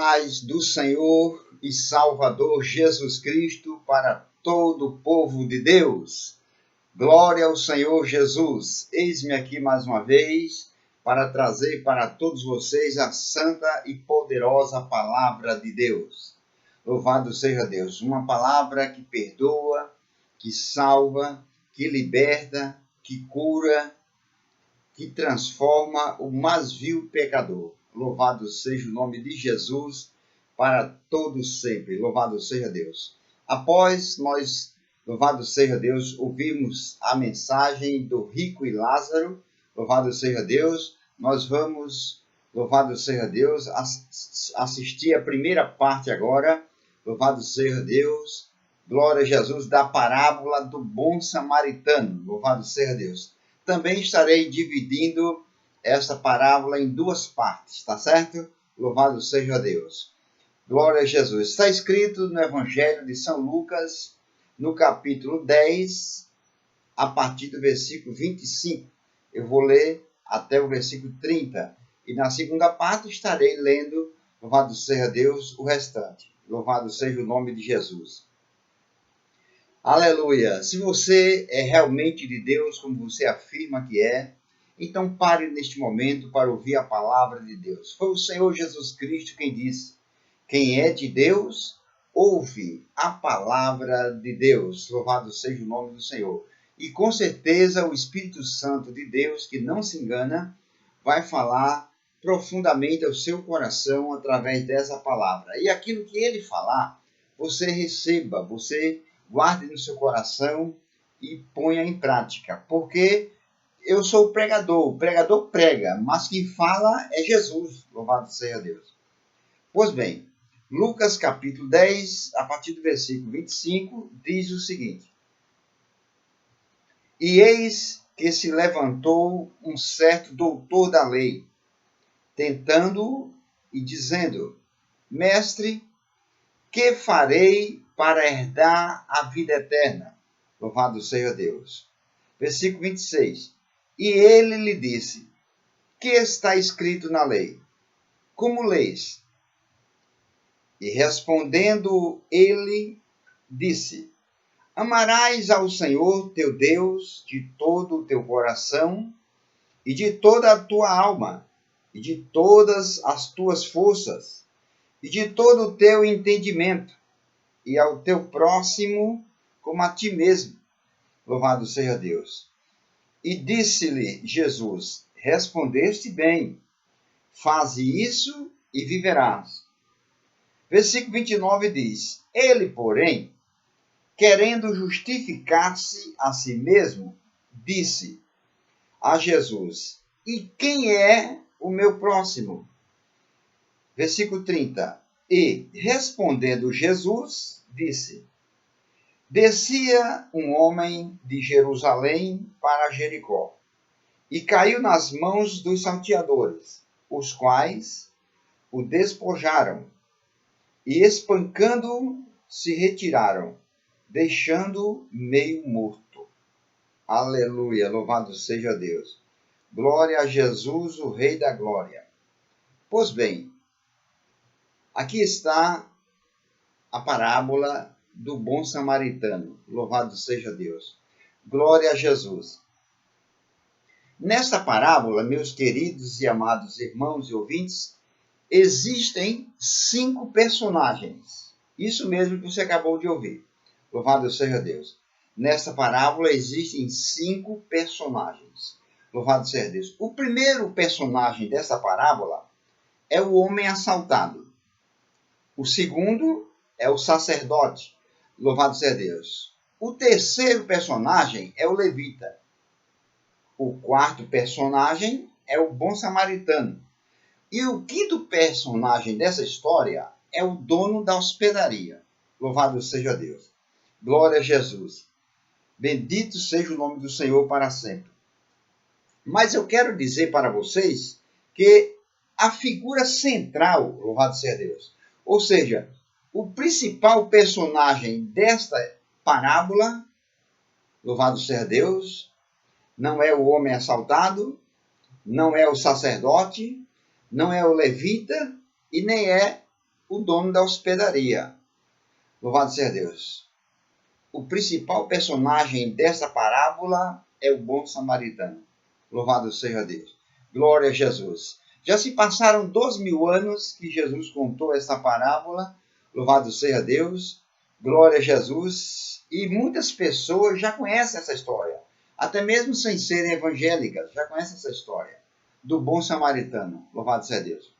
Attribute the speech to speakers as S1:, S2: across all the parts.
S1: paz do Senhor e Salvador Jesus Cristo para todo o povo de Deus. Glória ao Senhor Jesus. Eis-me aqui mais uma vez para trazer para todos vocês a santa e poderosa palavra de Deus. Louvado seja Deus. Uma palavra que perdoa, que salva, que liberta, que cura, que transforma o mais vil pecador. Louvado seja o nome de Jesus para todos sempre. Louvado seja Deus. Após nós, louvado seja Deus, ouvimos a mensagem do rico e Lázaro. Louvado seja Deus. Nós vamos, louvado seja Deus, assistir a primeira parte agora. Louvado seja Deus. Glória a Jesus, da parábola do bom samaritano. Louvado seja Deus. Também estarei dividindo essa parábola em duas partes, tá certo? Louvado seja Deus. Glória a Jesus. Está escrito no Evangelho de São Lucas, no capítulo 10, a partir do versículo 25. Eu vou ler até o versículo 30. E na segunda parte estarei lendo, louvado seja Deus, o restante. Louvado seja o nome de Jesus. Aleluia! Se você é realmente de Deus, como você afirma que é, então pare neste momento para ouvir a palavra de Deus. Foi o Senhor Jesus Cristo quem disse: quem é de Deus, ouve a palavra de Deus. Louvado seja o nome do Senhor. E com certeza o Espírito Santo de Deus, que não se engana, vai falar profundamente ao seu coração através dessa palavra. E aquilo que ele falar, você receba, você guarde no seu coração e ponha em prática. Porque eu sou o pregador prega, mas quem fala é Jesus. Louvado seja Deus. Pois bem, Lucas capítulo 10, a partir do versículo 25, diz o seguinte: E eis que se levantou um certo doutor da lei, tentando-o e dizendo: Mestre, que farei para herdar a vida eterna? Louvado seja Deus. Versículo 26. E ele lhe disse: que está escrito na lei? Como lês? E respondendo ele, disse: Amarás ao Senhor teu Deus de todo o teu coração, e de toda a tua alma, e de todas as tuas forças, e de todo o teu entendimento, e ao teu próximo como a ti mesmo. Louvado seja Deus. E disse-lhe Jesus: respondeste bem, faze isso e viverás. Versículo 29 diz: Ele, porém, querendo justificar-se a si mesmo, disse a Jesus: E quem é o meu próximo? Versículo 30. E, respondendo Jesus, disse: Descia um homem de Jerusalém para Jericó, e caiu nas mãos dos salteadores, os quais o despojaram, e espancando-o, se retiraram, deixando-o meio morto. Aleluia, louvado seja Deus. Glória a Jesus, o Rei da Glória. Pois bem, aqui está a parábola do bom samaritano. Louvado seja Deus. Glória a Jesus. Nesta parábola, meus queridos e amados irmãos e ouvintes, existem 5 personagens. Isso mesmo que você acabou de ouvir. Louvado seja Deus. Nesta parábola existem 5 personagens. Louvado seja Deus. O primeiro personagem dessa parábola é o homem assaltado. O segundo é o sacerdote. Louvado seja Deus. O terceiro personagem é o levita. O quarto personagem é o bom samaritano. E o quinto personagem dessa história é o dono da hospedaria. Louvado seja Deus. Glória a Jesus. Bendito seja o nome do Senhor para sempre. Mas eu quero dizer para vocês que a figura central, louvado seja Deus, ou seja, o principal personagem desta parábola, louvado seja Deus, não é o homem assaltado, não é o sacerdote, não é o levita e nem é o dono da hospedaria. Louvado seja Deus. O principal personagem dessa parábola é o bom samaritano. Louvado seja Deus. Glória a Jesus. Já se passaram 2000 anos que Jesus contou essa parábola. Louvado seja Deus. Glória a Jesus. E muitas pessoas já conhecem essa história. Até mesmo sem serem evangélicas, já conhecem essa história do bom samaritano. Louvado seja Deus.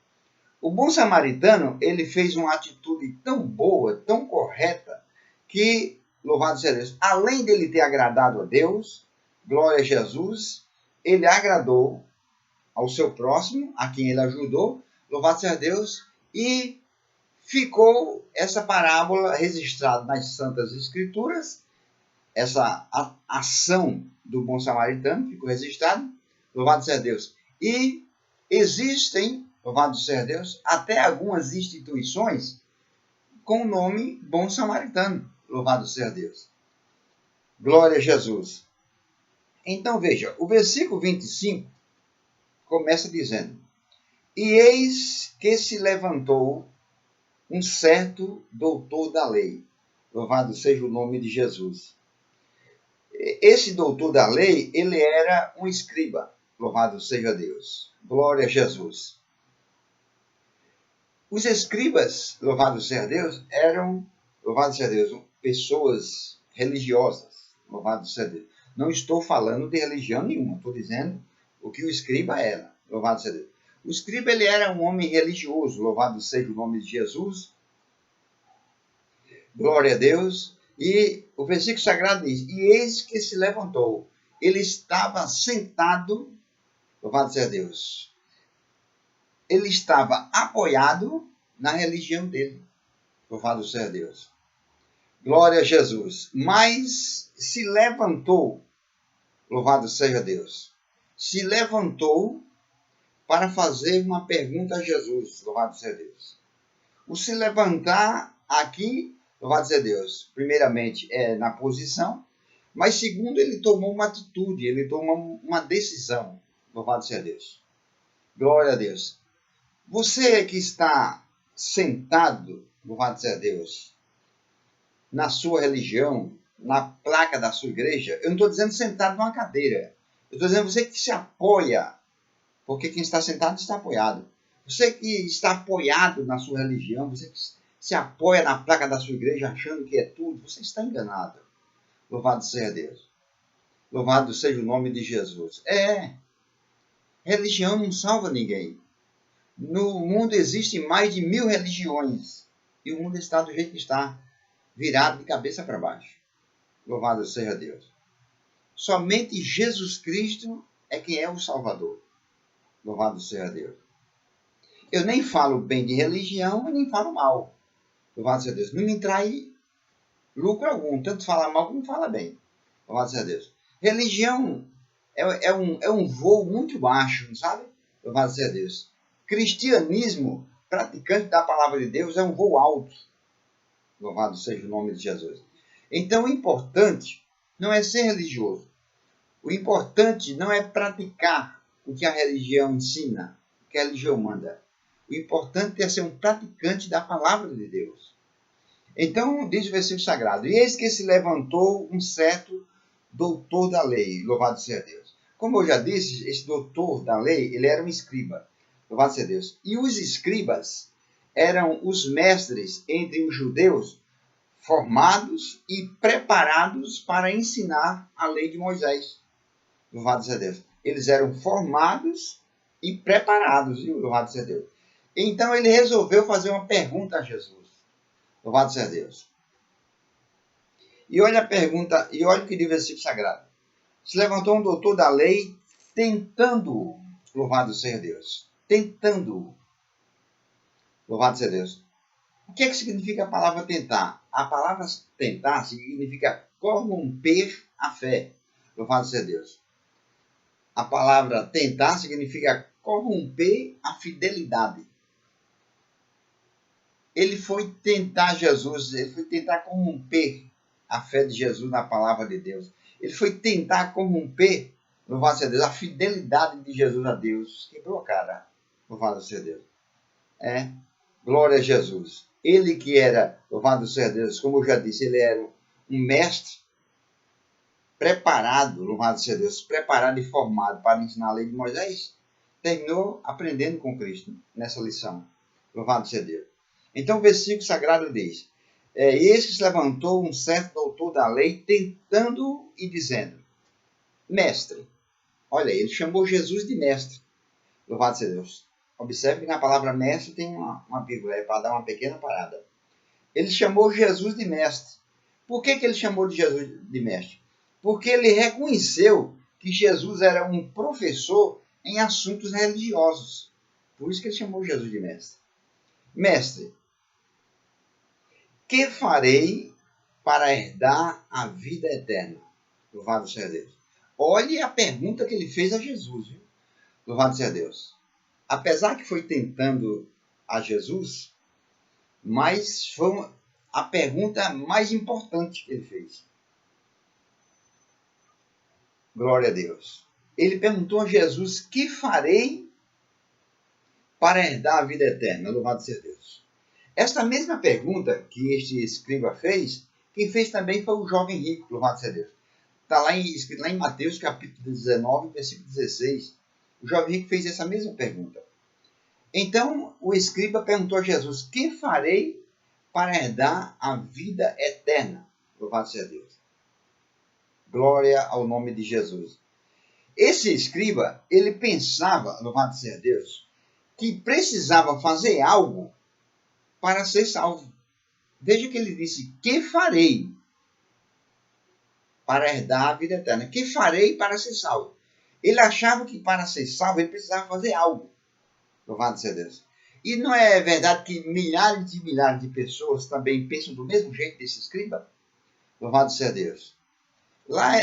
S1: O bom samaritano, ele fez uma atitude tão boa, tão correta, que, louvado seja Deus, além dele ter agradado a Deus, glória a Jesus, ele agradou ao seu próximo, a quem ele ajudou, louvado seja Deus, e ficou essa parábola registrada nas Santas Escrituras, essa ação do bom samaritano ficou registrada, louvado seja Deus. E existem, louvado seja Deus, até algumas instituições com o nome bom samaritano, louvado seja Deus. Glória a Jesus. Então veja, o versículo 25 começa dizendo: E eis que se levantou um certo doutor da lei. Louvado seja o nome de Jesus. Esse doutor da lei, ele era um escriba. Louvado seja Deus. Glória a Jesus. Os escribas, louvado seja Deus, eram, louvado seja Deus, pessoas religiosas. Louvado seja Deus. Não estou falando de religião nenhuma, estou dizendo o que o escriba era. Louvado seja Deus. O escriba, ele era um homem religioso. Louvado seja o nome de Jesus. Glória a Deus. E o versículo sagrado diz: E eis que se levantou. Ele estava sentado, louvado seja Deus. Ele estava apoiado na religião dele. Louvado seja Deus. Glória a Jesus. Mas se levantou, louvado seja Deus. Se levantou para fazer uma pergunta a Jesus. Louvado seja Deus. O se levantar aqui, louvado seja Deus, primeiramente é na posição, mas segundo, ele tomou uma atitude, ele tomou uma decisão. Louvado seja Deus. Glória a Deus. Você que está sentado, louvado seja Deus, na sua religião, na placa da sua igreja, eu não estou dizendo sentado numa cadeira. Eu estou dizendo você que se apoia, porque quem está sentado está apoiado. Você que está apoiado na sua religião, você que se apoia na placa da sua igreja achando que é tudo, você está enganado. Louvado seja Deus. Louvado seja o nome de Jesus. Religião não salva ninguém. No mundo existem mais de 1000 religiões. E o mundo está do jeito que está, virado de cabeça para baixo. Louvado seja Deus. Somente Jesus Cristo é quem é o Salvador. Louvado seja Deus. Eu nem falo bem de religião e nem falo mal. Louvado seja Deus. Não me trai lucro algum. Tanto falar mal como falar bem. Louvado seja Deus. Religião é um voo muito baixo, sabe? Louvado seja Deus. Cristianismo, praticante da palavra de Deus, é um voo alto. Louvado seja o nome de Jesus. Então, o importante não é ser religioso. O importante não é praticar o que a religião ensina, o que a religião manda. O importante é ser um praticante da palavra de Deus. Então, diz o versículo sagrado: E eis que se levantou um certo doutor da lei. Louvado seja Deus. Como eu já disse, esse doutor da lei, ele era um escriba. Louvado seja Deus. E os escribas eram os mestres entre os judeus, formados e preparados para ensinar a lei de Moisés. Louvado seja Deus. Eles eram formados e preparados, viu? Louvado seja Deus. Então ele resolveu fazer uma pergunta a Jesus. Louvado seja Deus. E olha a pergunta, e olha o que diz o versículo sagrado. Se levantou um doutor da lei, tentando-o. Louvado seja Deus. Tentando-o. Louvado seja Deus. O que é que significa a palavra tentar? A palavra tentar significa corromper a fé. Louvado seja Deus. A palavra tentar significa corromper a fidelidade. Ele foi tentar Jesus, ele foi tentar corromper a fé de Jesus na palavra de Deus. Ele foi tentar corromper, louvado seja Deus, a fidelidade de Jesus a Deus. Quebrou a cara, louvado seja Deus. Glória a Jesus. Ele que era, louvado seja Deus, como eu já disse, ele era um mestre preparado, louvado seja Deus, preparado e formado para ensinar a lei de Moisés, terminou aprendendo com Cristo nessa lição. Louvado seja Deus. Então o versículo sagrado diz, esse se levantou um certo doutor da lei, tentando e dizendo, mestre. Olha, ele chamou Jesus de mestre. Louvado seja Deus. Observe que na palavra mestre tem uma vírgula, é para dar uma pequena parada. Ele chamou Jesus de mestre. Por que ele chamou de Jesus de mestre? Porque ele reconheceu que Jesus era um professor em assuntos religiosos. Por isso que ele chamou Jesus de mestre. Mestre, que farei para herdar a vida eterna? Louvado seja Deus. Olhe a pergunta que ele fez a Jesus. Viu? Louvado seja Deus. Apesar que foi tentando a Jesus, mas foi a pergunta mais importante que ele fez. Glória a Deus. Ele perguntou a Jesus, que farei para herdar a vida eterna? Louvado seja Deus. Esta mesma pergunta que este escriba fez, quem fez também foi o jovem rico, louvado seja Deus. Está escrito lá em Mateus, capítulo 19, versículo 16. O jovem rico fez essa mesma pergunta. Então, o escriba perguntou a Jesus, que farei para herdar a vida eterna? Louvado seja Deus. Glória ao nome de Jesus. Esse escriba, ele pensava, louvado seja Deus, que precisava fazer algo para ser salvo. Veja que ele disse, que farei para herdar a vida eterna? Que farei para ser salvo? Ele achava que para ser salvo ele precisava fazer algo. Louvado seja Deus. E não é verdade que milhares e milhares de pessoas também pensam do mesmo jeito desse escriba? Louvado seja Deus. Lá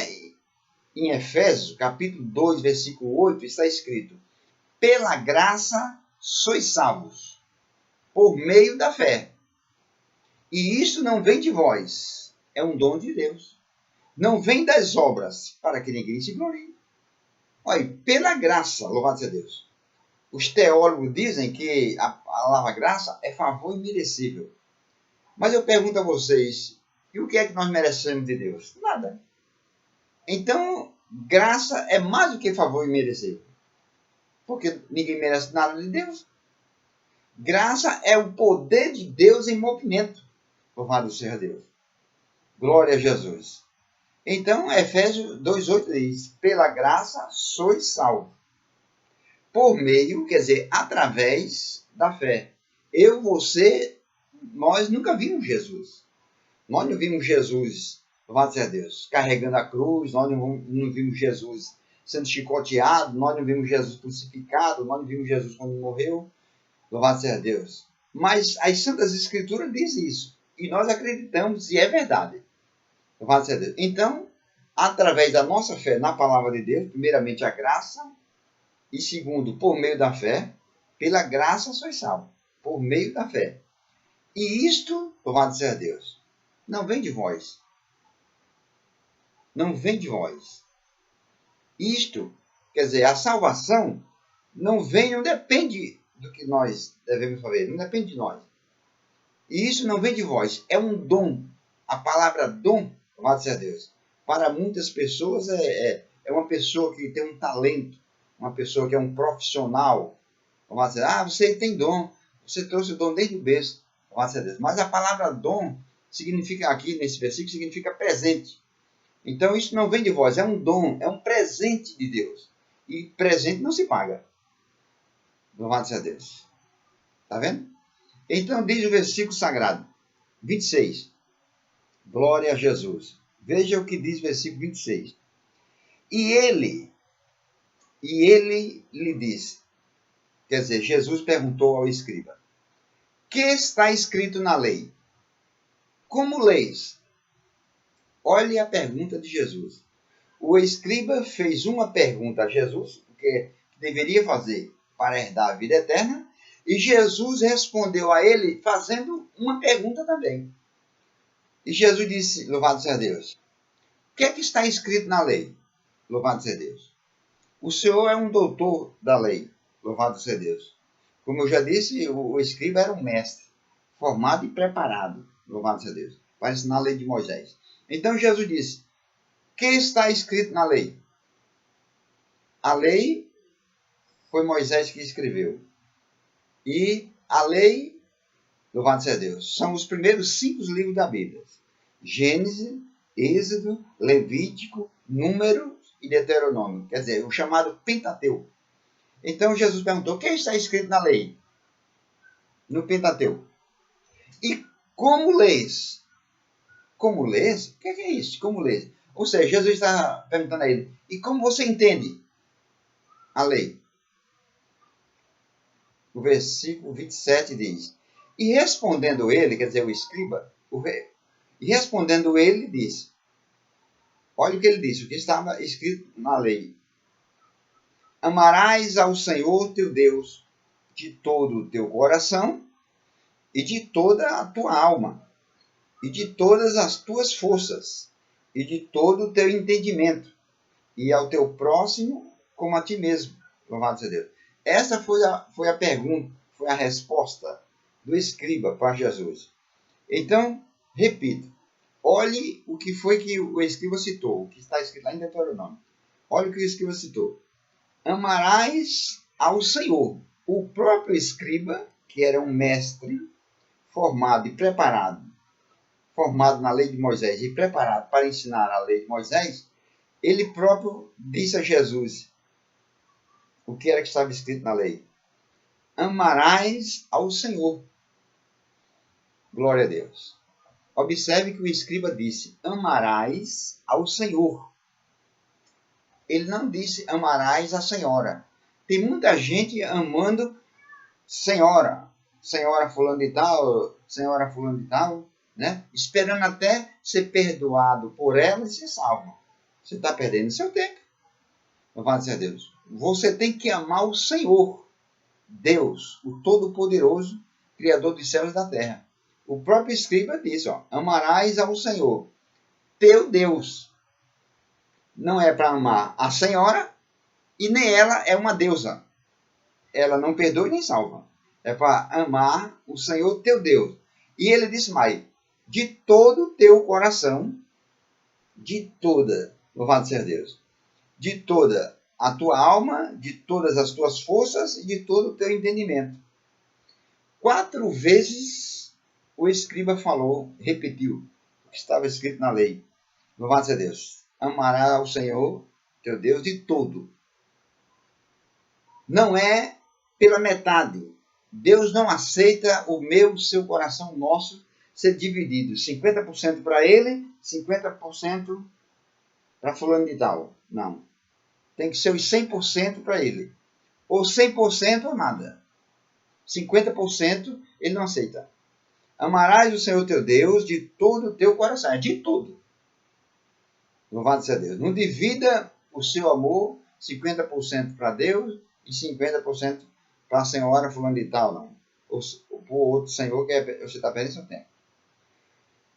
S1: em Efésios, capítulo 2, versículo 8, está escrito, pela graça sois salvos, por meio da fé. E isso não vem de vós, é um dom de Deus. Não vem das obras, para que ninguém se glorie. Olha, pela graça, louvado seja Deus. Os teólogos dizem que a palavra graça é favor imerecível. Mas eu pergunto a vocês, e o que é que nós merecemos de Deus? Nada. Então, graça é mais do que favor imerecível. Porque ninguém merece nada de Deus. Graça é o poder de Deus em movimento. Louvado seja Deus. Glória a Jesus. Então, Efésios 2,8 diz, pela graça sois salvos. Por meio, quer dizer, através da fé. Eu, você, nós nunca vimos Jesus. Nós não vimos Jesus, louvado seja Deus, carregando a cruz, nós não vimos Jesus sendo chicoteado, nós não vimos Jesus crucificado, nós não vimos Jesus quando morreu, louvado seja Deus. Mas as Santas Escrituras dizem isso, e nós acreditamos, e é verdade. Louvado seja Deus. Então, através da nossa fé na palavra de Deus, primeiramente a graça, e segundo, por meio da fé, pela graça sois salvos, por meio da fé. E isto, louvado seja Deus, não vem de vós. Não vem de vós. Isto, quer dizer, a salvação não depende do que nós devemos fazer, não depende de nós. E isso não vem de vós, é um dom. A palavra dom, louvado seja Deus, para muitas pessoas é uma pessoa que tem um talento, uma pessoa que é um profissional. Louvado seja Deus. Você tem dom, você trouxe o dom desde o berço, louvado seja Deus. Mas a palavra dom significa aqui, nesse versículo, significa presente. Então, isso não vem de vós, é um dom, é um presente de Deus. E presente não se paga. Louvado seja Deus. Está vendo? Então, diz o versículo sagrado, 26. Glória a Jesus. Veja o que diz o versículo 26. E ele lhe disse, quer dizer, Jesus perguntou ao escriba, que está escrito na lei? Como leis? Olhe a pergunta de Jesus. O escriba fez uma pergunta a Jesus, o que deveria fazer para herdar a vida eterna, e Jesus respondeu a ele fazendo uma pergunta também. E Jesus disse, louvado seja Deus, o que é que está escrito na lei? Louvado seja Deus. O Senhor é um doutor da lei, louvado seja Deus. Como eu já disse, o escriba era um mestre, formado e preparado, louvado seja Deus, para ensinar a lei de Moisés. Então Jesus disse: o que está escrito na lei? A lei foi Moisés que escreveu. E a lei, louvado seja Deus, são os primeiros 5 livros da Bíblia: Gênesis, Êxodo, Levítico, Números e Deuteronômio. Quer dizer, o chamado Pentateuco. Então Jesus perguntou: o que está escrito na lei? No Pentateuco. E como lês? Como lês? O que é isso? Como lês? Ou seja, Jesus está perguntando a ele: e como você entende a lei? O versículo 27 diz: e respondendo ele, quer dizer, o escriba, e respondendo ele, disse: olha o que ele disse, o que estava escrito na lei: amarás ao Senhor teu Deus de todo o teu coração e de toda a tua alma e de todas as tuas forças e de todo o teu entendimento, e ao teu próximo como a ti mesmo. Louvado seja Deus. Essa foi a pergunta, foi a resposta do escriba para Jesus. Então, repito, olhe o que foi que o escriba citou, o que está escrito lá em Deuteronômio. Olha o que o escriba citou: amarás ao Senhor. O próprio escriba, que era um mestre formado e preparado, formado na lei de Moisés e preparado para ensinar a lei de Moisés, ele próprio disse a Jesus o que era que estava escrito na lei: amarás ao Senhor. Glória a Deus. Observe que o escriba disse: amarás ao Senhor. Ele não disse: amarás a senhora. Tem muita gente amando senhora, senhora fulano de tal, senhora fulano de tal, né? Esperando até ser perdoado por ela e ser salvo. Você está perdendo seu tempo. Louvado seja Deus. Você tem que amar o Senhor, Deus, o Todo-Poderoso, Criador dos céus e da terra. O próprio escriba disse: amarás ao Senhor, teu Deus. Não é para amar a senhora e nem ela é uma deusa. Ela não perdoa nem salva. É para amar o Senhor teu Deus. E ele disse mais: de todo o teu coração, de toda, louvado seja Deus, de toda a tua alma, de todas as tuas forças e de todo o teu entendimento. 4 vezes o escriba falou, repetiu o que estava escrito na lei. Louvado seja Deus. Amarás ao Senhor teu Deus de todo. Não é pela metade. Deus não aceita o seu coração, o nosso, ser dividido. 50% para ele, 50% para fulano de tal. Não. Tem que ser os 100% para ele. Ou 100% ou nada. 50% ele não aceita. Amarás o Senhor teu Deus de todo o teu coração. É de tudo. Louvado seja Deus. Não divida o seu amor 50% para Deus e 50% para a senhora fulano de tal, não. Ou para o outro senhor que você está perdendo seu tempo.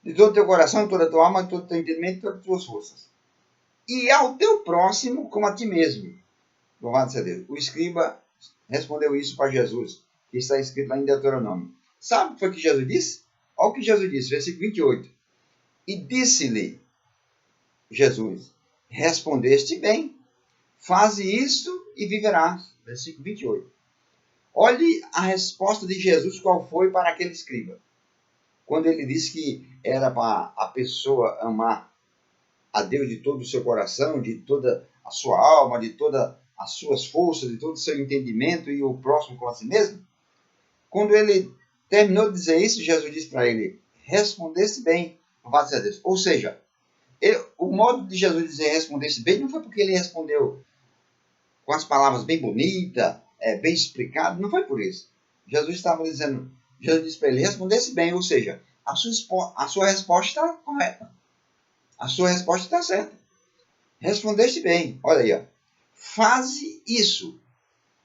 S1: De todo o teu coração, toda a tua alma, todo o teu entendimento, todas as tuas forças. E ao teu próximo como a ti mesmo. Louvado seja Deus. O escriba respondeu isso para Jesus, que está escrito lá em Deuteronômio. Sabe o que foi que Jesus disse? Olha o que Jesus disse, versículo 28. E disse-lhe Jesus: respondeste bem, faze isto e viverás. Versículo 28. Olhe a resposta de Jesus qual foi para aquele escriba. Quando ele disse que era para a pessoa amar a Deus de todo o seu coração, de toda a sua alma, de todas as suas forças, de todo o seu entendimento e o próximo como a si mesmo. Quando ele terminou de dizer isso, Jesus disse para ele: respondesse bem, louvado seja Deus. Ou seja, o modo de Jesus dizer respondesse bem não foi porque ele respondeu com as palavras bem bonitas, bem explicado, não foi por isso. Jesus estava dizendo, Jesus disse para ele: respondesse bem, ou seja, a sua resposta está correta. A sua resposta está certa. Respondeste bem. Olha aí, ó. Faze isso,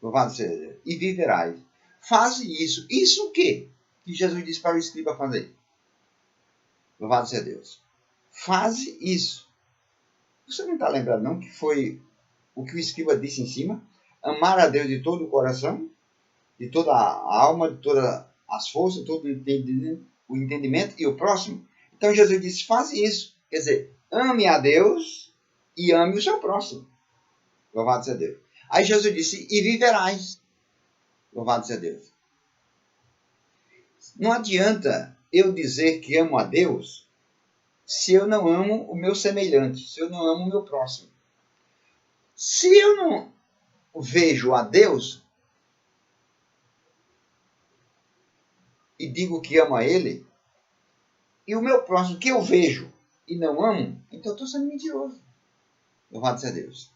S1: louvado seja Deus, e viverás. Faze isso. Isso o quê? Que Jesus disse para o escriba fazer. Louvado seja Deus. Faze isso. Você não está lembrado não que foi o que o escriba disse em cima? Amar a Deus de todo o coração, de toda a alma, de todas as forças, todo o entendimento e o próximo. Então Jesus disse, faça isso. Quer dizer, ame a Deus e ame o seu próximo. Louvado seja Deus. Aí Jesus disse, e viverás. Louvado seja Deus. Não adianta eu dizer que amo a Deus se eu não amo o meu semelhante, se eu não amo o meu próximo. Se eu não vejo a Deus e digo que amo a Ele, e o meu próximo que eu vejo e não amo, então eu estou sendo mentiroso. Louvado seja Deus.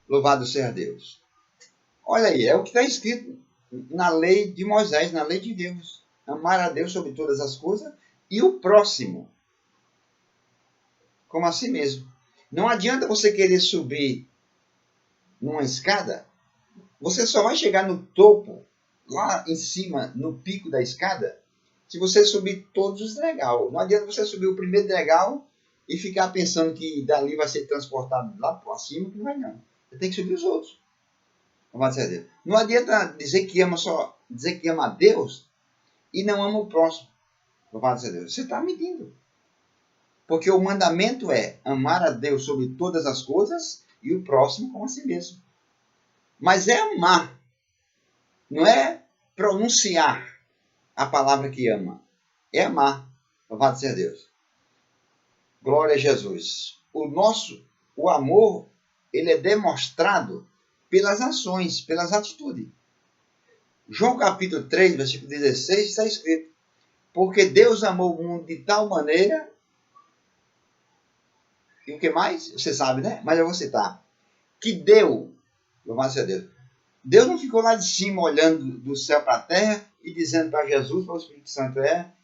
S1: Louvado seja Deus. Olha aí, é o que está escrito na lei de Moisés, na lei de Deus. Amar a Deus sobre todas as coisas e o próximo como a si mesmo. Não adianta você querer subir numa escada, você só vai chegar no topo, lá em cima, no pico da escada, se você subir todos os degraus. Não adianta você subir o primeiro degrau e ficar pensando que dali vai ser transportado lá para cima, que não vai não. Você tem que subir os outros. Não adianta dizer que ama a Deus e não ama o próximo. Louvado seja Deus. Você está mentindo. Porque o mandamento é amar a Deus sobre todas as coisas e o próximo como a si mesmo. Mas é amar. Não é pronunciar a palavra que ama. É amar. Louvado seja Deus. Glória a Jesus. O amor, ele é demonstrado pelas ações, pelas atitudes. João capítulo 3, versículo 16, está escrito: porque Deus amou o mundo de tal maneira. E o que mais? Você sabe, né? Mas eu vou citar. Que deu, louvado seja Deus. Deus não ficou lá de cima olhando do céu para a terra e dizendo para Jesus, para o Espírito Santo,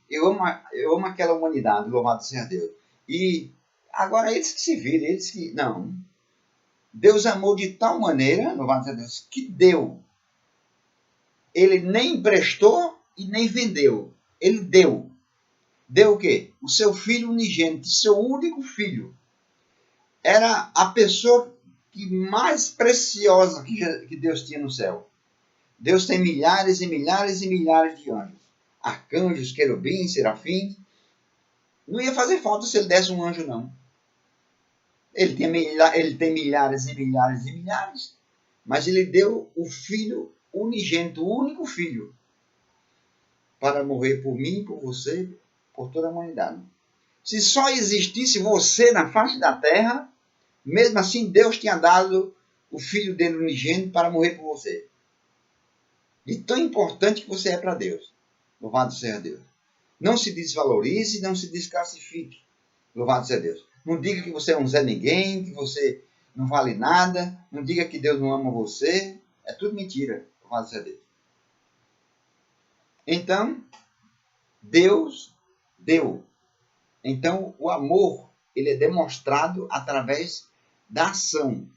S1: eu amo aquela humanidade, louvado seja Deus. E agora eles que se virem, eles que... Não. Deus amou de tal maneira, louvado seja Deus, que deu. Ele nem emprestou e nem vendeu. Ele deu. Deu o quê? O seu filho unigênito, seu único filho. Era a pessoa mais preciosa que Deus tinha no céu. Deus tem milhares e milhares e milhares de anjos. Arcanjos, querubins, serafins. Não ia fazer falta se ele desse um anjo, não. Ele tem milhares e milhares e milhares. Mas ele deu o filho unigênito, o único filho, para morrer por mim, por você, por toda a humanidade. Se só existisse você na face da terra, mesmo assim Deus tinha dado o filho dele unigênito para morrer por você. E tão importante que você é para Deus. Louvado seja Deus. Não se desvalorize, não se desclassifique. Louvado seja Deus. Não diga que você é um Zé Ninguém, que você não vale nada. Não diga que Deus não ama você. É tudo mentira. Louvado seja Deus. Então, Deus deu. Então, o amor, ele é demonstrado através da ação,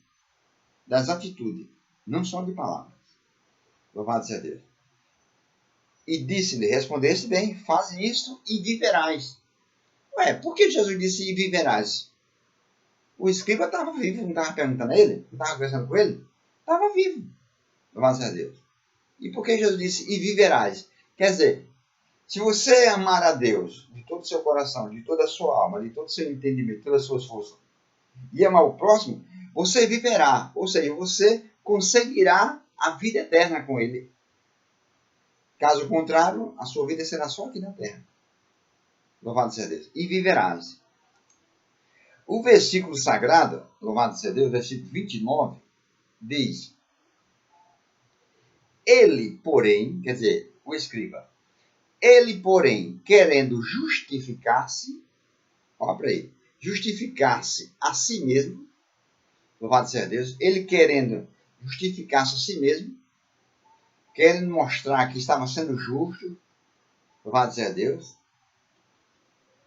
S1: das atitudes, não só de palavras. Louvado seja Deus. E disse-lhe, respondeste bem, faz isto e viverás. Ué, por que Jesus disse e viverás? O escriba estava vivo, não estava perguntando a ele? Não estava conversando com ele? Estava vivo. Louvado seja Deus. E por que Jesus disse e viverás? Quer dizer, se você amar a Deus de todo o seu coração, de toda a sua alma, de todo o seu entendimento, de todas as suas forças, e amar o próximo, você viverá. Ou seja, você conseguirá a vida eterna com ele. Caso contrário, a sua vida será só aqui na terra. Louvado seja Deus. E viverás. O versículo sagrado, louvado seja Deus, versículo 29, diz: ele, porém, quer dizer, o escriba, ele, porém, querendo justificar-se, olha para aí, justificar-se a si mesmo, louvado seja Deus, ele querendo justificar-se a si mesmo, querendo mostrar que estava sendo justo, louvado seja Deus,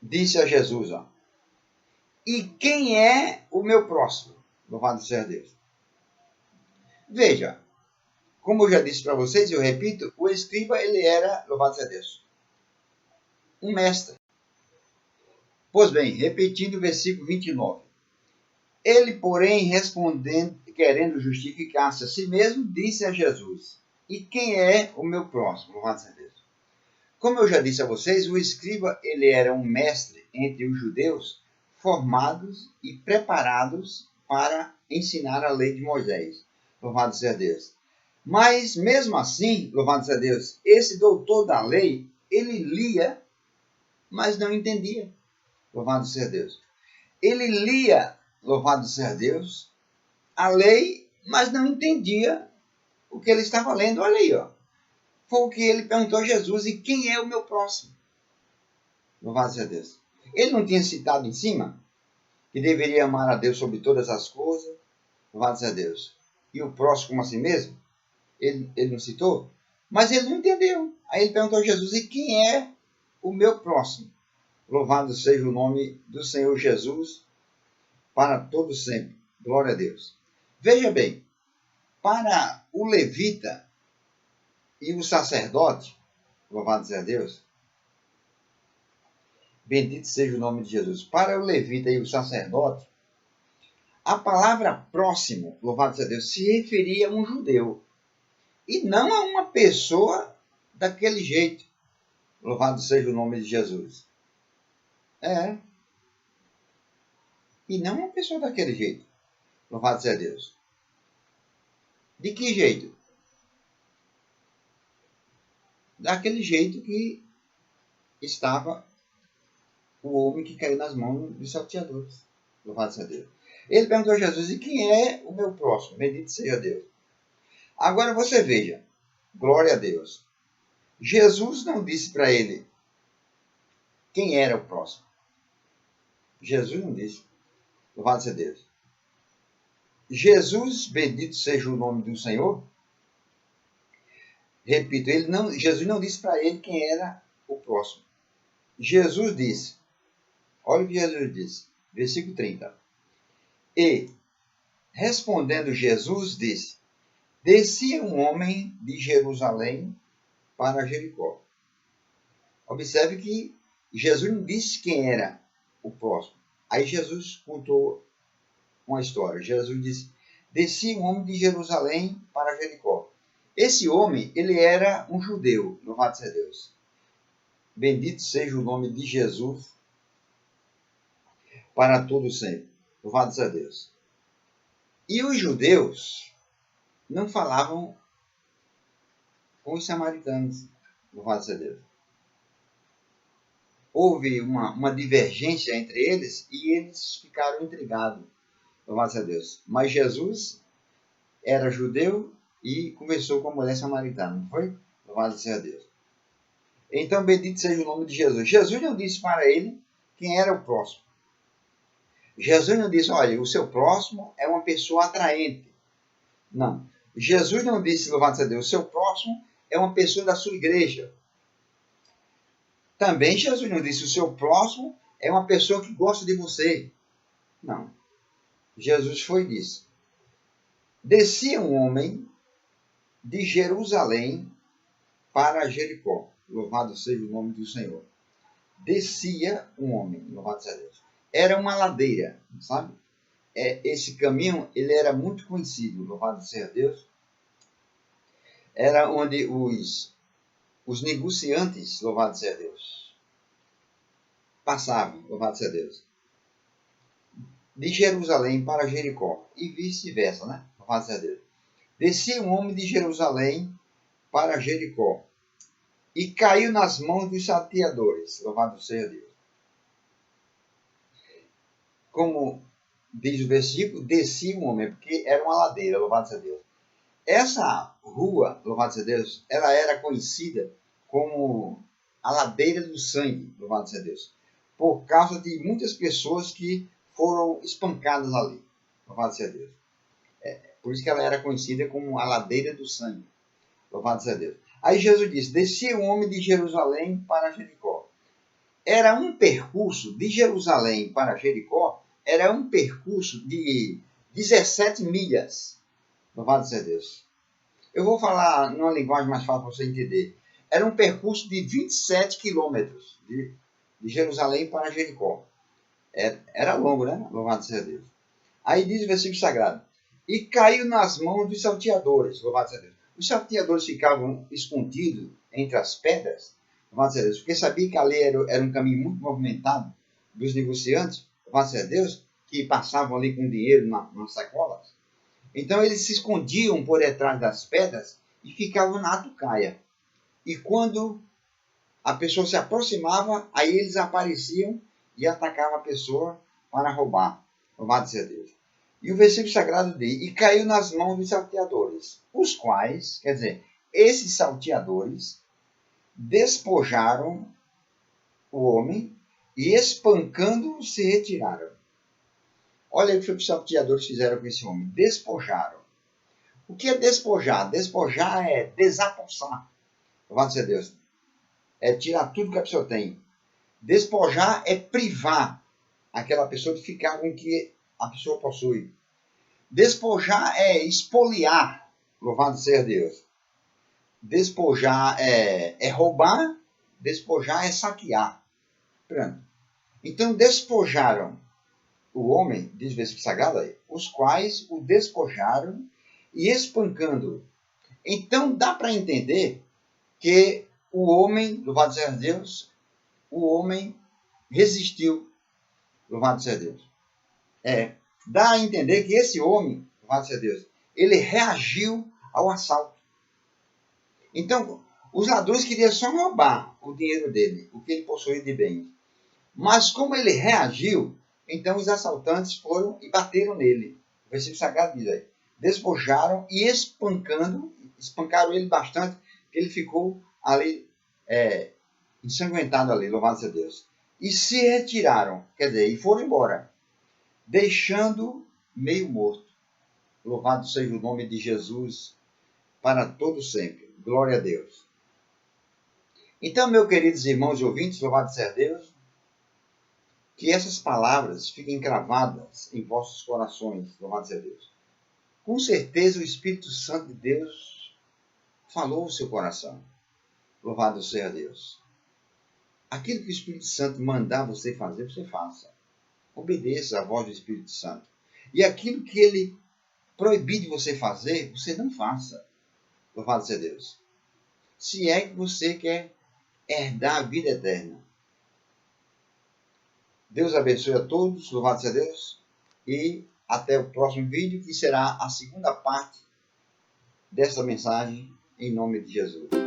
S1: disse a Jesus, ó, e quem é o meu próximo? Louvado seja Deus. Veja, como eu já disse para vocês, eu repito, o escriba, ele era, louvado seja Deus, um mestre. Pois bem, repetindo o versículo 29. Ele, porém, respondendo, querendo justificar-se a si mesmo, disse a Jesus: E quem é o meu próximo? Louvado seja Deus. Como eu já disse a vocês, o escriba ele era um mestre entre os judeus, formados e preparados para ensinar a lei de Moisés. Louvado seja Deus. Mas, mesmo assim, louvado seja Deus, esse doutor da lei, ele lia, mas não entendia. Louvado seja Deus. Ele lia, louvado seja Deus, a lei, mas não entendia o que ele estava lendo. Olha aí, ó. Foi o que ele perguntou a Jesus: e quem é o meu próximo? Louvado seja Deus. Ele não tinha citado em cima que deveria amar a Deus sobre todas as coisas? Louvado seja Deus. E o próximo como a si mesmo? Ele não citou? Mas ele não entendeu. Aí ele perguntou a Jesus: e quem é o meu próximo? Louvado seja o nome do Senhor Jesus para todo sempre. Glória a Deus. Veja bem, para o levita e o sacerdote, louvado seja Deus, bendito seja o nome de Jesus. Para o levita e o sacerdote, a palavra próximo, louvado seja Deus, se referia a um judeu e não a uma pessoa daquele jeito. Louvado seja o nome de Jesus. E não uma pessoa daquele jeito. Louvado seja Deus. De que jeito? Daquele jeito que estava o homem que caiu nas mãos dos salteadores. Louvado seja Deus. Ele perguntou a Jesus: e quem é o meu próximo? Bendito seja Deus. Agora você veja, glória a Deus. Jesus não disse para ele quem era o próximo. Jesus não disse. Louvado seja Deus. Jesus, bendito seja o nome do Senhor. Repito, Jesus não disse para ele quem era o próximo. Jesus disse, olha o que Jesus disse, versículo 30. E, respondendo Jesus, disse: descia um homem de Jerusalém para Jericó. Observe que Jesus não disse quem era o próximo. Aí Jesus contou uma história. Jesus disse: descia um homem de Jerusalém para Jericó. Esse homem, ele era um judeu, louvado seja Deus. Bendito seja o nome de Jesus para todo sempre. Louvado seja Deus. E os judeus não falavam com os samaritanos. Louvado seja Deus. Houve uma divergência entre eles e eles ficaram intrigados. Louvado seja Deus. Mas Jesus era judeu e conversou com a mulher samaritana, não foi? Louvado seja Deus. Então, bendito seja o nome de Jesus. Jesus não disse para ele quem era o próximo. Jesus não disse: olha, o seu próximo é uma pessoa atraente. Não. Jesus não disse, louvado seja Deus, o seu próximo é uma pessoa da sua igreja. Também Jesus não disse: o seu próximo é uma pessoa que gosta de você. Não. Jesus foi disso. Descia um homem de Jerusalém para Jericó. Louvado seja o nome do Senhor. Descia um homem, louvado seja Deus. Era uma ladeira, sabe? Esse caminho, ele era muito conhecido, louvado seja Deus. Era onde os negociantes, louvado seja Deus, passavam, louvado seja Deus, de Jerusalém para Jericó, e vice-versa, né? Louvado seja Deus. Descia um homem de Jerusalém para Jericó, e caiu nas mãos dos salteadores, louvado seja Deus. Como diz o versículo, descia um homem, porque era uma ladeira, louvado seja Deus. Essa rua, louvado seja Deus, ela era conhecida como a ladeira do sangue, louvado seja Deus, por causa de muitas pessoas que foram espancadas ali, louvado seja Deus. Por isso que ela era conhecida como a ladeira do sangue, louvado seja Deus. Aí Jesus disse: descia um homem de Jerusalém para Jericó. Era um percurso de Jerusalém para Jericó, era um percurso de 17 milhas. Louvado seja Deus. Eu vou falar numa linguagem mais fácil para você entender. Era um percurso de 27 quilômetros de Jerusalém para Jericó. Era longo, né? Louvado seja Deus. Aí diz o versículo sagrado: e caiu nas mãos dos salteadores, louvado seja Deus. Os salteadores ficavam escondidos entre as pedras, louvado seja Deus, porque sabia que ali era um caminho muito movimentado dos negociantes, louvado seja Deus, que passavam ali com dinheiro nas sacolas. Então eles se escondiam por detrás das pedras e ficavam na tocaia. E quando a pessoa se aproximava, aí eles apareciam e atacavam a pessoa para roubar. Louvado seja Deus. E o versículo sagrado diz: e caiu nas mãos dos salteadores, os quais, quer dizer, esses salteadores despojaram o homem e, espancando-o, se retiraram. Olha o que os salteadores fizeram com esse homem: despojaram. O que é despojar? Despojar é desapossar. Louvado seja Deus. É tirar tudo que a pessoa tem. Despojar é privar aquela pessoa de ficar com o que a pessoa possui. Despojar é expoliar. Louvado seja Deus. Despojar é roubar. Despojar é saquear. Pronto. Então despojaram o homem, diz o versículo sagrado aí, os quais o despojaram e espancando-o. Então dá para entender que o homem, louvado seja Deus, o homem resistiu, louvado seja Deus. Dá a entender que esse homem, louvado seja Deus, ele reagiu ao assalto. Então, os ladrões queriam só roubar o dinheiro dele, o que ele possuía de bens. Mas como ele reagiu, então os assaltantes foram e bateram nele. O versículo sagrado diz aí: despojaram e espancaram ele bastante, que ele ficou ali ensanguentado ali, louvado seja Deus. E se retiraram, quer dizer, e foram embora, deixando meio morto. Louvado seja o nome de Jesus para todo sempre. Glória a Deus. Então, meus queridos irmãos e ouvintes, louvado seja Deus, que essas palavras fiquem cravadas em vossos corações, louvado seja Deus. Com certeza o Espírito Santo de Deus falou ao seu coração. Louvado seja Deus. Aquilo que o Espírito Santo mandar você fazer, você faça. Obedeça à voz do Espírito Santo. E aquilo que ele proibir de você fazer, você não faça. Louvado seja Deus. Se é que você quer herdar a vida eterna. Deus abençoe a todos, louvado seja Deus, e até o próximo vídeo, que será a segunda parte dessa mensagem, em nome de Jesus.